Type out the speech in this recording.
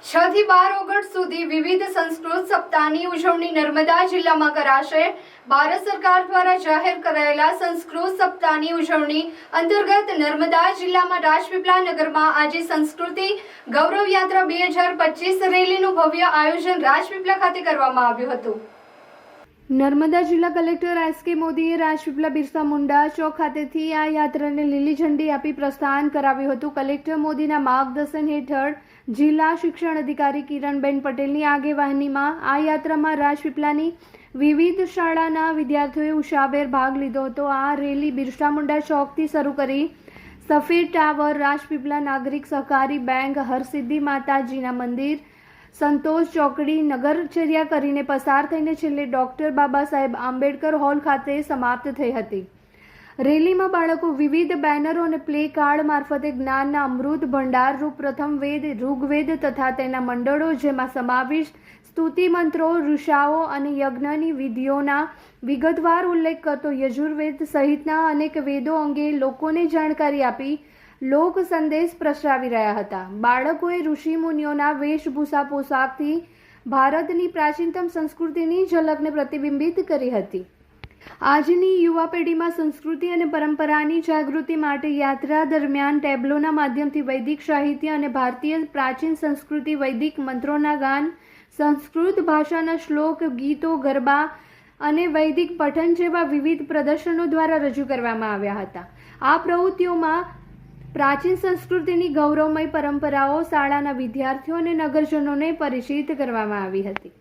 6 થી 12 ઓગસ્ટ સુધી વિવિધ સંસ્કૃત સપ્તાહની ઉજવણી નર્મદા જિલ્લામાં કરાશે। ભારત સરકાર દ્વારા જાહેર કરાયેલા સંસ્કૃત સપ્તાહની ઉજવણી અંતર્ગત નર્મદા જિલ્લામાં રાજપીપળા નગરમાં આજે સંસ્કૃતિ ગૌરવ યાત્રા 2025 રેલીનું ભવ્ય આયોજન રાજપીપળા ખાતે કરવામાં આવ્યું હતું। નર્મદા જિલ્લા કલેક્ટર એસ.કે. મોદીએ રાજપીપળા બિરસા મુંડા ચોક ખાતેથી આ યાત્રાને લીલી ઝંડી આપી પ્રસ્થાન કરાવ્યું હતું। કલેક્ટર મોદીના માર્ગદર્શન હેઠળ જિલ્લા શિક્ષણ અધિકારી કિરણબેન પટેલની આગેવાનીમાં આ યાત્રામાં રાજપીપળાની વિવિધ શાળાના વિદ્યાર્થીઓએ ઉત્સાહભેર ભાગ લીધો હતો। આ રેલી બિરસા મુંડા ચોકથી શરૂ કરી સફેદ ટાવર, રાજપીપળા નાગરિક સહકારી બેંક, હરસિદ્ધિ માતાજીના મંદિર, સંતોષ ચોકડી, નગરચર્યા કરીને પસાર થઈને છેલ્લે ડોક્ટર બાબા સાહેબ આંબેડકર હોલ ખાતે સમાપ્ત થઈ હતી। રેલીમાં બાળકો વિવિધ બેનરો અને પ્લે કાર્ડ મારફતે જ્ઞાનના અમૃત ભંડાર રૂપ પ્રથમ વેદ, ઋગ્વેદ તથા તેના મંડળો જેમાં સમાવિષ્ટ સ્તુતિ મંત્રો, ઋષાઓ અને યજ્ઞની વિધિઓના વિગતવાર ઉલ્લેખ કરતો યજુર્વેદ સહિતના અનેક વેદો અંગે લોકોને જાણકારી આપી લોક સંદેશ પ્રસરાવી રહ્યા હતા। બાળકોએ ઋષિ મુનિઓના વેશભૂષા પોશાકથી ભારતની પ્રાચીનતમ સંસ્કૃતિની ઝલકને પ્રતિબિંબિત કરી હતી। આજની યુવા પેઢીમાં સંસ્કૃતિ અને પરંપરાની જાગૃતિ માટે યાત્રા દરમિયાન ટેબ્લોના માધ્યમથી વૈદિક સાહિત્ય અને ભારતીય પ્રાચીન સંસ્કૃતિ, વૈદિક મંત્રોના ગાન, સંસ્કૃત ભાષાના શ્લોક, ગીતો, ગરબા અને વૈદિક પઠન જેવા વિવિધ પ્રદર્શનો દ્વારા રજૂ કરવામાં આવ્યા હતા। આ પ્રવૃત્તિઓમાં પ્રાચીન સંસ્કૃતિની ગૌરવમય પરંપરાઓ શાળાના વિદ્યાર્થીઓ અને નગરજનોને પરિચિત કરવામાં આવી હતી।